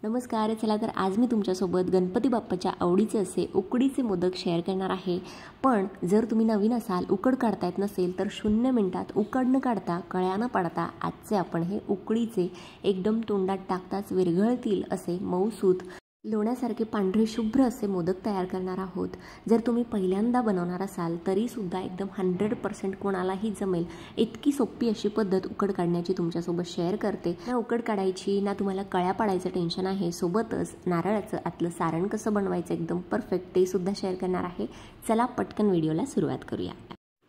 नमस्कार. चला तर आज मी तुमच्यासोबत गणपती बाप्पाच्या आवडीचे असे उकडीचे मोदक शेअर करणार आहे. पण जर तुम्ही नवीन असाल, उकड काढता येत नसेल तर 0 मिनिटात उकड न काढता, कळ्या न पाडता आजचे आपण हे उकडीचे एकदम तोंडात टाकताच विरघळतील असे मऊसूत लोण्यासारखे पांढरे शुभ्र असे मोदक तयार करणार आहोत. जर तुम्ही पहिल्यांदा बनवणार असाल तरीसुद्धा एकदम 100% कोणालाही जमेल इतकी सोपी अशी पद्धत उकड काढण्याची तुमच्यासोबत शेअर करते. ना उकड काढायची ना तुम्हाला कळ्या पाडायचं टेन्शन आहे. सोबतच नारळाचं आतलं सारण कसं बनवायचं एकदम परफेक्ट ते सुद्धा शेअर करणार आहे. चला पटकन व्हिडिओला सुरुवात करूया.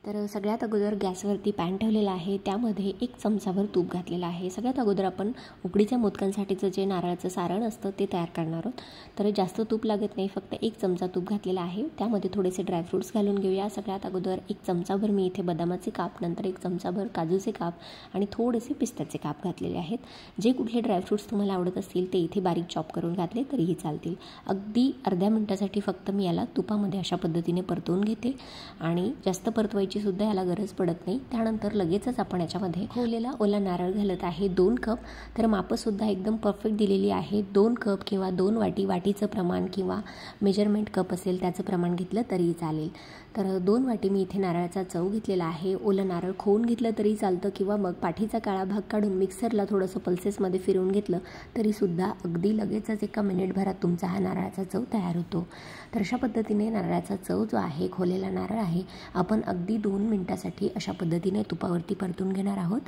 तर सगळ्यात अगोदर गॅसवरती पॅन ठेवलेला आहे. त्यामध्ये 1 चमचाभर तूप घातलेलं आहे. सगळ्यात अगोदर आपण उकडीच्या मोदकांसाठीचं जे नारळाचं सारण असतं ते तयार करणार आहोत. तर जास्त तूप लागत नाही, फक्त 1 चमचा तूप घातलेला आहे. त्यामध्ये थोडेसे ड्रायफ्रूट्स घालून घेऊया. सगळ्यात अगोदर 1 चमचाभर मी इथे बदामाचे काप, नंतर 1 चमचाभर काजूचे काप आणि थोडेसे पिस्त्याचे काप घातलेले आहेत. जे कुठले ड्रायफ्रूट्स तुम्हाला आवडत असतील ते इथे बारीक चॉप करून घातले तरीही चालतील. अगदी अर्ध्या मिनिटासाठी फक्त मी याला तुपामध्ये अशा पद्धतीने परतवून घेते आणि जास्त परतवायची सुद्धा याला गरज पडत नाही. त्यानंतर लगेचच आपण याच्यामध्ये खोवलेला ओला नारळ घालत आहे 2 कप. तर मापसुद्धा एकदम परफेक्ट दिलेली आहे. 2 कप किंवा 2 वाटी, वाटीचं प्रमाण किंवा मेजरमेंट कप असेल त्याचं प्रमाण घेतलं तरीही चालेल. तर 2 वाटी मी इथे नारळाचा चव घेतलेला आहे. ओलं नारळ खोवून घेतलं तरी चालतं किंवा मग पाठीचा काळा भाग काढून मिक्सरला थोडंसं पल्सेसमध्ये फिरवून घेतलं तरीसुद्धा अगदी लगेचच 1 मिनिटभरात तुमचा हा नारळाचा चव तयार होतो. तर अशा पद्धतीने नारळाचा चव जो आहे, खोवलेला नारळ आहे, आपण अगदी 2 मिनिटासाठी अशा पद्धतीने तुपावरती परतून घेणार आहोत.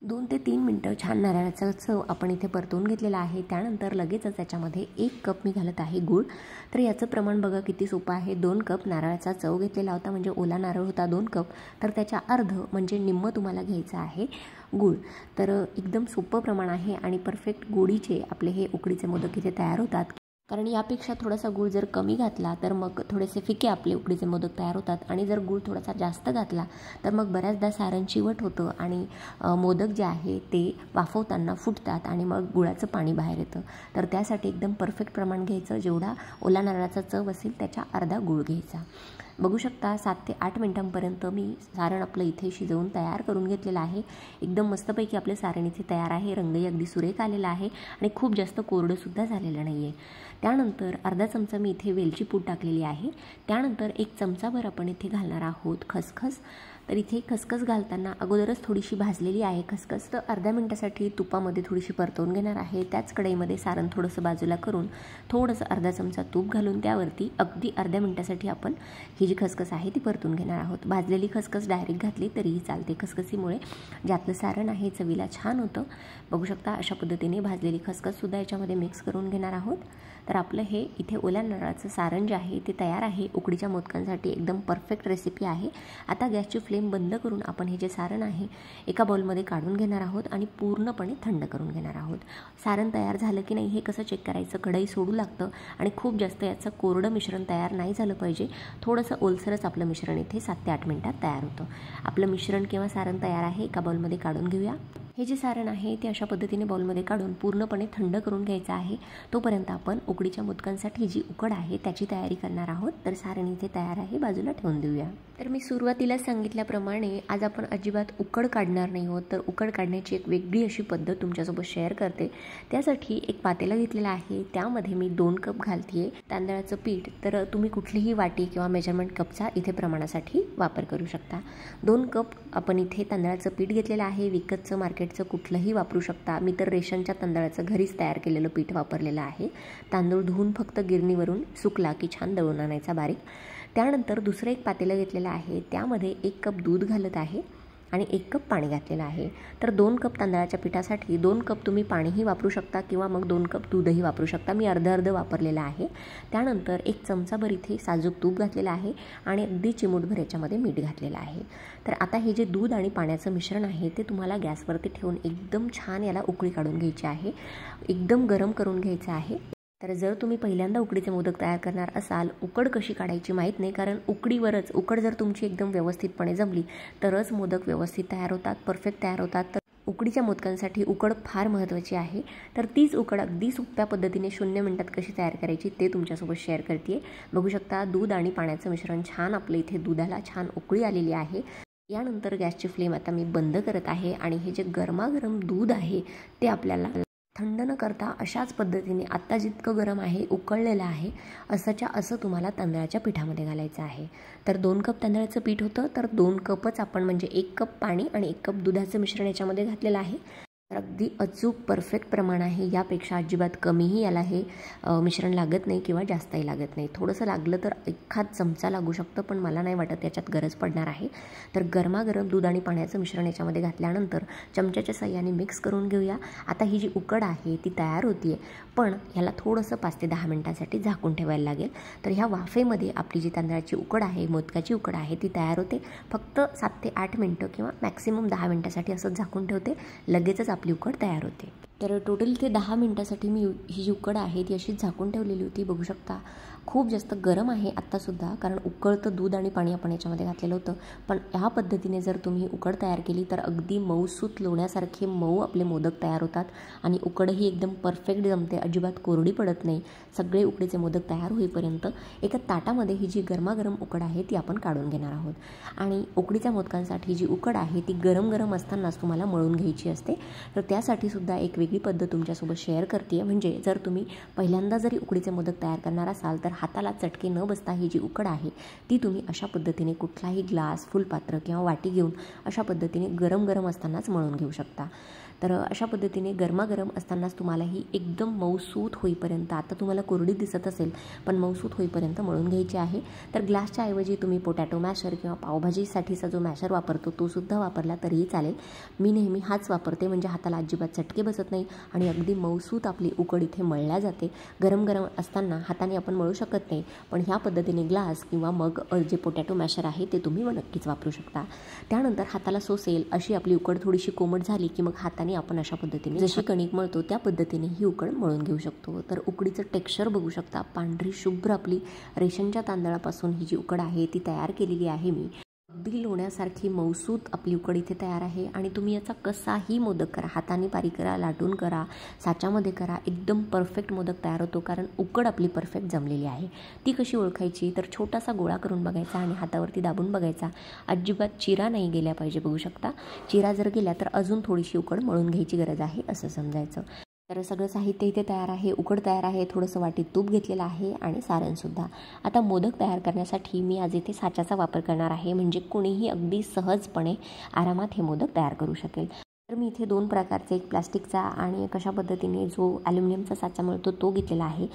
2 ते 3 मिनिटं छान नारळाचा चव आपण इथे परतवून घेतलेला आहे. त्यानंतर लगेचच त्याच्यामध्ये 1 कप मी घालत आहे गूळ. तर याचं प्रमाण बघा किती सोपं आहे. 2 कप नारळाचा चव घेतलेला होता, म्हणजे ओला नारळ होता 2 कप, तर त्याच्या अर्ध म्हणजे निम्म तुम्हाला घ्यायचं आहे गूळ. तर एकदम सोपं प्रमाण आहे आणि परफेक्ट गोडीचे आपले हे उकडीचे मोदक इथे तयार होतात. कारण यापेक्षा थोडासा गूळ जर कमी घातला तर मग थोडेसे फिके आपले उकडीचे मोदक तयार होतात आणि जर गूळ थोडासा जास्त घातला तर मग बऱ्याचदा सारण चिवट होतं आणि मोदक जे आहे ते वाफवताना फुटतात आणि मग गुळाचं पाणी बाहेर येतं. तर त्यासाठी एकदम परफेक्ट प्रमाण घ्यायचं. जेवढा ओला नारळाचा चव असेल त्याच्या अर्धा गूळ घ्यायचा. बघू शकता 7 ते 8 मिनिटांपर्यंत मी सारण आपलं इथे शिजवून तयार करून घेतलेलं आहे. एकदम मस्तपैकी आपलं सारण इथे तयार आहे. रंगही अगदी सुरेख आलेला आहे आणि खूप जास्त कोरडंसुद्धा झालेलं नाही आहे. त्यानंतर अर्धा चमचा मी इथे वेलची पूड टाकलेली आहे. त्यानंतर 1 चमचाभर आपण इथे घालणार आहोत खसखस. तर इथे खसखस घालताना अगोदरच थोडीशी भाजलेली आहे खसखस, तर अर्ध्या मिनिटासाठी तुपामध्ये थोडीशी परतवून घेणार आहे. त्याच कढईमध्ये सारण थोडंसं बाजूला करून थोडंसं अर्धा चमचा तूप घालून त्यावरती अगदी अर्ध्या मिनिटासाठी आपण ही जी खसखस आहे ती परतून घेणार आहोत. भाजलेली खसखस डायरेक्ट घातली तरीही चालते. खसखसीमुळे ज्यातलं सारण आहे चवीला छान होतं. बघू शकता अशा पद्धतीने भाजलेली खसखससुद्धा याच्यामध्ये मिक्स करून घेणार आहोत. तर आपलं हे इथे ओल्या नारळाचं सारण जे आहे ते तयार आहे. उकडीच्या मोदकांसाठी एकदम परफेक्ट रेसिपी आहे. आता गॅसची फ्लेम बंद करून आपण हे जे सारण आहे एका बाउलमध्ये काढून घेणार आहोत आणि पूर्णपणे थंड करून घेणार आहोत. सारण तयार झालं की नाही हे कसं चेक करायचं? कढई सोडू लागतं आणि खूप जास्त याचं कोरडं मिश्रण तयार नाही झालं पाहिजे. थोडंसं ओलसरच आपलं मिश्रण इथे 7 ते 8 मिनिटात तयार होतं. आपलं मिश्रण किंवा सारण तयार आहे. एका बाउलमध्ये काढून घेऊया. हे जे सारण आहे ते अशा पद्धतीने बाउलमध्ये काढून पूर्णपणे थंड करून घ्यायचं आहे. तोपर्यंत आपण उकडीच्या मोदकांसाठी जी उकड आहे त्याची तयारी करणार आहोत. तर सारण इथे तयार आहे, बाजूला ठेवून देऊया. तर मी सुरुवातीला सांगितल्याप्रमाणे आज आपण अजिबात उकड काढणार नाही आहोत. तर उकड काढण्याची एक वेगळी अशी पद्धत तुमच्यासोबत शेअर करते. त्यासाठी एक पातेलं घेतलेलं आहे. त्यामध्ये मी 2 कप घालते तांदळाचं पीठ. तर तुम्ही कुठलीही वाटी किंवा मेजरमेंट कपचा इथे प्रमाणासाठी वापर करू शकता. 2 कप आपण इथे तांदळाचं पीठ घेतलेलं आहे. विकतचं मार्केटचं कुठलंही वापरू शकता. मी तर रेशनच्या तांदळाचं घरीच तयार केलेलं पीठ वापरलेलं आहे. तांदूळ धुवून फक्त गिरणीवरून सुकला की छान दळून आणायचा बारीक. त्यानंतर दुसरं एक पातेलं घेतलेलं आहे. त्यामध्ये 1 कप दूध घालत आहे आणि 1 कप पाणी घातलेलं आहे. तर 2 कप तांदळाच्या पिठासाठी 2 कप तुम्ही पाणीही वापरू शकता किंवा मग 2 कप दूधही वापरू शकता. मी अर्ध वापरलेलं आहे. त्यानंतर 1 चमचाभर इथे साजूक तूप घातलेलं आहे आणि अगदी चिमूटभर याच्यामध्ये मीठ घातलेलं आहे. तर आता हे जे दूध आणि पाण्याचं मिश्रण आहे ते तुम्हाला गॅसवरती ठेवून एकदम छान याला उकळी काढून घ्यायची आहे. एकदम गरम करून घ्यायचं आहे. तर जर तुम्ही पहिल्यांदा उकडीचे मोदक तयार करणार असाल, उकड कशी काढायची माहीत नाही, कारण उकडीवरच उकड जर तुमची एकदम व्यवस्थितपणे जमली तरच मोदक व्यवस्थित तयार होतात, परफेक्ट तयार होतात. तर उकडीच्या मोदकांसाठी उकड फार महत्त्वाची आहे. तर तीच उकड अगदी सोप्या पद्धतीने 0 मिनिटात कशी तयार करायची ते तुमच्यासोबत शेअर करते. बघू शकता दूध आणि पाण्याचं मिश्रण छान आपलं इथे दुधाला छान उकळी आलेली आहे. यानंतर गॅसची फ्लेम आता मी बंद करत आहे आणि हे जे गरमागरम दूध आहे ते आपल्याला थंड न करता अशाच पद्धतीने आत्ता जितकं गरम आहे, उकळलेलं आहे, असंच्या असं तुम्हाला तांदळाच्या पिठामध्ये घालायचं आहे. तर 2 कप तांदळाचं पीठ होतं, तर 2 कपच आपण म्हणजे 1 कप पाणी आणि 1 कप दुधाचं मिश्रण याच्यामध्ये घातलेलं आहे. तर अगदी अचूक परफेक्ट प्रमाण आहे. यापेक्षा अजिबात कमीही याला हे मिश्रण लागत नाही किंवा जास्तही लागत नाही. थोडंसं लागलं तर एखाद चमचा लागू शकतं, पण मला नाही वाटत याच्यात गरज पडणार आहे. तर गरमागरम दूध आणि पाण्याचं मिश्रण याच्यामध्ये घातल्यानंतर चमच्याच्या साहाय्याने मिक्स करून घेऊया. आता ही जी उकड आहे ती तयार होती आहे, पण ह्याला थोडंसं 5 ते 10 मिनिटांसाठी झाकून ठेवायला लागेल. तर ह्या वाफेमध्ये आपली जी तांदळाची उकड आहे, मोदकाची उकड आहे, ती तयार होते. फक्त 7 ते 8 मिनटं किंवा मॅक्सिमम 10 मिनिटांसाठी असंच झाकून ठेवते. लगेचच आपली उकड तयार होते. तर टोटल ते 10 मिनिटांसाठी मी ही जी उकड आहे ती अशीच झाकून ठेवलेली होती. बघू शकता खूप जास्त गरम आहे आत्तासुद्धा, कारण उकळतं दूध आणि पाणी आपण याच्यामध्ये घातलेलं होतं. पण ह्या पद्धतीने जर तुम्ही उकड तयार केली तर अगदी मऊसूत लोण्यासारखे मऊ आपले मोदक तयार होतात आणि उकडही एकदम परफेक्ट जमते, अजिबात कोरडी पडत नाही. सगळे उकडीचे मोदक तयार होईपर्यंत एका ताटामध्ये ही जी गरमागरम उकड आहे ती आपण काढून घेणार आहोत. आणि उकडीच्या मोदकांसाठी जी उकड आहे ती गरम गरम असतानाच तुम्हाला मळून घ्यायची असते. तर त्यासाठी सुद्धा एक वेगळी पद्धत तुमच्यासोबत शेअर करते. म्हणजे जर तुम्ही पहिल्यांदा जरी उकडीचे मोदक तयार करणार असाल तर हाताला चटके न बसता ही जी उकड आहे ती तुम्ही अशा पद्धतीने कुठलाही ग्लास, फुलपात्र किंवा वाटी घेऊन अशा पद्धतीने गरम गरम असतानाच मळून घेऊ शकता. तर अशा पद्धतीने गरमागरम असतानाच तुम्हाला ही एकदम मऊसूत होईपर्यंत, आता तुम्हाला कोरडी दिसत असेल पण मऊसूत होईपर्यंत मळून घ्यायची आहे. तर ग्लासच्या ऐवजी तुम्ही पोटॅटो मॅशर किंवा पावभाजीसाठीचा जो मॅशर वापरतो तो सुद्धा वापरला तरीही चालेल. मी नेहमी हाच वापरते, म्हणजे हाताला अजिबात चटके बसत नाही आणि अगदी मऊसूत आपली उकड इथे मळल्या जाते. गरम गरम असताना हाताने आपण मळू शकत नाही, पण ह्या पद्धतीने ग्लास किंवा मग जे पोटॅटो मॅशर आहे ते तुम्ही नक्कीच वापरू शकता. त्यानंतर हाताला सोसेल अशी आपली उकड थोडीशी कोमट झाली की मग हाताने आपण अशा पद्धतीने जशी कणिक मळतो त्या पद्धतीने ही उकड मळून घेऊ शकतो. तर उकडीचं टेक्स्चर बघू शकता, पांढरी शुभ्र आपली रेशनच्या तांदळापासून ही जी उकड आहे ती तयार केलेली आहे मी. अगदी लोण्यासारखी मऊसूत आपली उकड इथे तयार आहे. आणि तुम्ही याचा कसाही मोदक करा, हाताने बारीक करा, लाटून करा, साच्यामध्ये करा, एकदम परफेक्ट मोदक तयार होतो, कारण उकड आपली परफेक्ट जमलेली आहे. ती कशी ओळखायची तर छोटासा गोळा करून बघायचा आणि हातावरती दाबून बघायचा. अजिबात चिरा नाही गेल्या पाहिजे. बघू शकता, चिरा जर गेल्या तर अजून थोडीशी उकड मळून घ्यायची गरज आहे असं समजायचं. तर सगळं साहित्य इथे तयार आहे, उकड तयार आहे, थोडंसं वाटीत तूप घेतलेलं आहे आणि सारणसुद्धा. आता मोदक तयार करण्यासाठी मी आज इथे साच्याचा वापर करणार आहे, म्हणजे कोणीही अगदी सहजपणे आरामात हे मोदक तयार करू शकेल. तर मी इथे 2 प्रकारचे, एक प्लास्टिकचा आणि एक अशा पद्धतीने जो ॲल्युमिनियमचा साचा मिळतो तो घेतलेला आहे.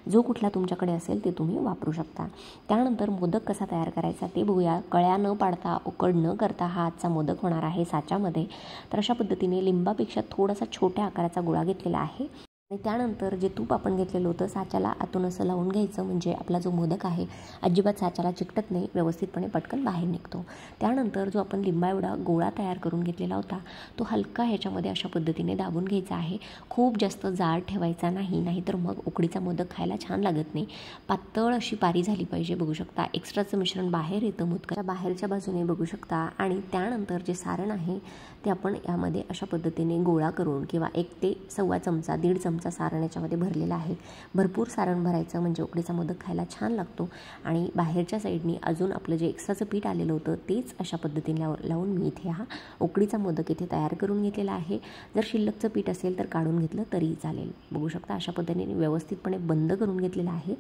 जो कुठला तुमच्याकडे असेल ते तुम्ही वापरू शकता. त्यानंतर मोदक कसा तयार करायचा ते बघूया. कळ्या न पाडता, उकड न करता हा आजचा मोदक होणार आहे साच्यामध्ये. तर अशा पद्धतीने लिंबापेक्षा थोडासा छोट्या आकाराचा गोळा घेतलेला आहे आणि त्यानंतर जे तूप आपण घेतलेलं होतं साच्याला आतून असं लावून घ्यायचं, म्हणजे आपला जो मोदक आहे अजिबात साच्याला चिकटत नाही, व्यवस्थितपणे पटकन बाहेर निघतो. त्यानंतर जो आपण लिंबा एवढा गोळा तयार करून घेतलेला होता तो हलका ह्याच्यामध्ये अशा पद्धतीने दाबून घ्यायचा आहे. खूप जास्त जाड ठेवायचा नाही, नाहीतर मग उकडीचा मोदक खायला छान लागत नाही. पातळ अशी पारी झाली पाहिजे. बघू शकता एक्स्ट्राचं मिश्रण बाहेर येतं मोदकाच्या बाहेरच्या बाजूने, बघू शकता. आणि त्यानंतर जे सारण आहे ते आपण यामध्ये अशा पद्धतीने गोळा करून किंवा 1 ते 1.25 चमचा, 1.5 चमचा सारण याच्यामध्ये भरलेलं आहे. भरपूर सारण भरायचं म्हणजे उकडीचा मोदक खायला छान लागतो. आणि बाहेरच्या साईडनी अजून आपलं जे एक्स्ट्राचं पीठ आलेलं होतं तेच अशा पद्धतीने लावून मी इथे हा उकडीचा मोदक इथे तयार करून घेतलेला आहे. जर शिल्लकचं पीठ असेल तर काढून घेतलं तरीही चालेल. बघू शकता अशा पद्धतीने व्यवस्थितपणे बंद करून घेतलेला आहे.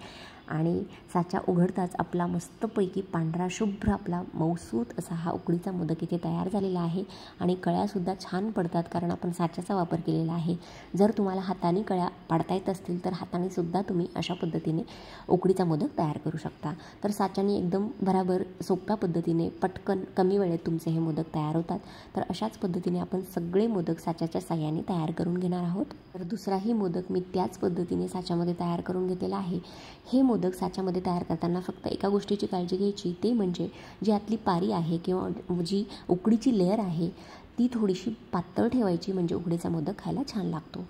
आणि साचा उघडताच आपला मस्तपैकी पांढरा शुभ्र आपला मऊसूत असा हा उकडीचा मोदक इथे तयार झालेला आहे. आणि कळ्यासुद्धा छान पडतात कारण आपण साच्याचा वापर केलेला आहे. जर तुम्हाला हाताने कळ्या पाडता येत असतील तर हाताने सुद्धा तुम्ही अशा पद्धतीने उकडीचा मोदक तयार करू शकता. तर साच्याने एकदम बराबर सोप्या पद्धतीने पटकन कमी वेळेत तुमचे हे मोदक तयार होतात. तर अशाच पद्धतीने आपण सगळे मोदक साच्याच्या साह्याने तयार करून घेणार आहोत. तर दुसराही मोदक मी त्याच पद्धतीने साच्यामध्ये तयार करून घेतलेला आहे. हे मोदक साच्यामध्ये तयार करताना फक्त एका गोष्टीची काळजी घ्यायची, ते म्हणजे जी आतली पारी आहे किंवा जी उकडीची लेअर आहे ती थोडीशी पातळ ठेवायची, म्हणजे उकडीचा मोदक खायला छान लागतो.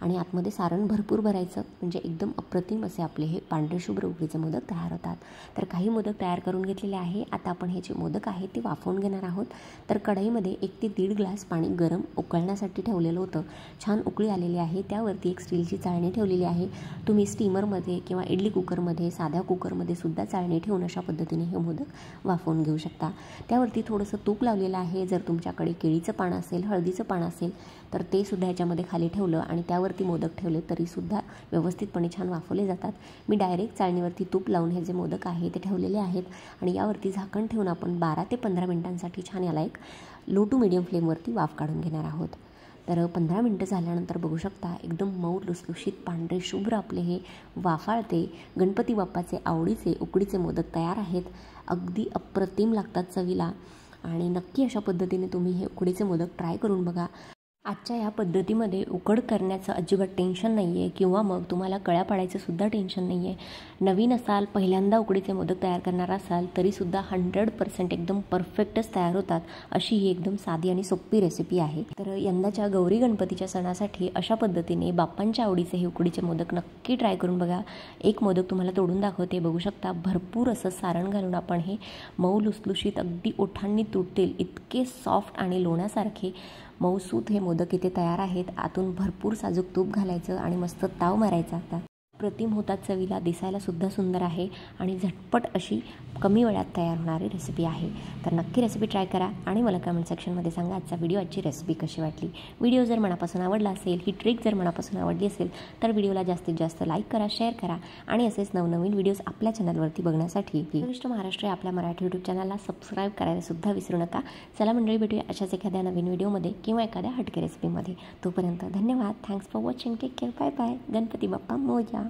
आणि आतमध्ये सारण भरपूर भरायचं, म्हणजे एकदम अप्रतिम असे आपले हे पांढरे शुभ्र उकडीचे मोदक तयार होतात. तर काही मोदक तयार करून घेतलेले आहे. आता आपण हे जे मोदक आहे ते वाफवून घेणार आहोत. तर कढईमध्ये 1 ते 1.5 ग्लास पाणी गरम उकळण्यासाठी ठेवलेलं होतं. छान उकळी आलेली आहे. त्यावरती एक स्टीलची चाळणी ठेवलेली आहे. तुम्ही स्टीमरमध्ये किंवा इडली कुकरमध्ये, साध्या कुकरमध्ये सुद्धा चाळणी ठेवून अशा पद्धतीने हे मोदक वाफवून घेऊ शकता. त्यावरती थोडंसं तूप लावलेलं आहे. जर तुमच्याकडे केळीचं पान असेल, हळदीचं पान असेल तर ते सुद्धा याच्यामध्ये खाली ठेवलं आणि त्यावरती मोदक ठेवले तरीसुद्धा व्यवस्थितपणे छान वाफवले जातात. मी डायरेक्ट चाळणीवरती तूप लावून हे जे मोदक आहे ते ठेवलेले आहेत आणि यावरती झाकण ठेवून आपण 12 ते 15 मिनिटांसाठी छान याला एक लो टू मीडियम फ्लेमवरती वाफ काढून घेणार आहोत. तर 15 मिनटं झाल्यानंतर बघू शकता एकदम मऊ लुसलुशीत पांढरे शुभ्र आपले हे वाफाळते गणपती बाप्पाचे आवडीचे उकडीचे मोदक तयार आहेत. अगदी अप्रतिम लागतात चवीला आणि नक्की अशा पद्धतीने तुम्ही हे उकडीचे मोदक ट्राय करून बघा. आजच्या या पद्धतीमध्ये उकड करण्याचं अजिबात टेन्शन नाही आहे किंवा मग तुम्हाला कळ्या पाडायचं सुद्धा टेन्शन नाही आहे. नवीन असाल, पहिल्यांदा उकडीचे मोदक तयार करणार असाल तरीसुद्धा 100% एकदम परफेक्टच तयार होतात अशी ही एकदम साधी आणि सोपी रेसिपी आहे. तर यंदाच्या गौरी गणपतीच्या सणासाठी अशा पद्धतीने बाप्पांच्या आवडीचे हे उकडीचे मोदक नक्की ट्राय करून बघा. एक मोदक तुम्हाला तोडून दाखवते, बघू शकता. भरपूर असं सारण घालून आपण हे मऊ लुसलुशीत अगदी ओठांनी तुटतील इतके सॉफ्ट आणि लोण्यासारखे मऊसूत हे मोदक इथे तयार आहेत. आतून भरपूर साजूक तूप घालायचं आणि मस्त ताव मारायचा. आता प्रतिम होतात चवीला, दिसायला सुद्धा सुंदर आहे आणि झटपट अशी कमी वेळात तयार होणारी रेसिपी आहे. तर नक्की रेसिपी ट्राय करा आणि मला कमेंट सेक्शनमध्ये सांगा आजची रेसिपी कशी वाटली. व्हिडिओ जर मनापासून आवडला असेल, ही ट्रिक जर मनापासून आवडली असेल तर व्हिडिओला जास्तीत जास्त लाईक करा, शेअर करा आणि असेच नवनवीन व्हिडिओज आपल्या चॅनलवरती बघण्यासाठी चविष्ट महाराष्ट्र आपल्या मराठी यूट्यूब चॅनलला सबस्क्राईब करायला सुद्धा विसरू नका. चला मंडळी, भेटूया अशाच एखाद्या नवीन व्हिडिओमध्ये किंवा एखाद्या हटके रेसिपीमध्ये. तोपर्यंत धन्यवाद. Thanks for watching. Take care. Bye bye. Ganpati Bappa Morya.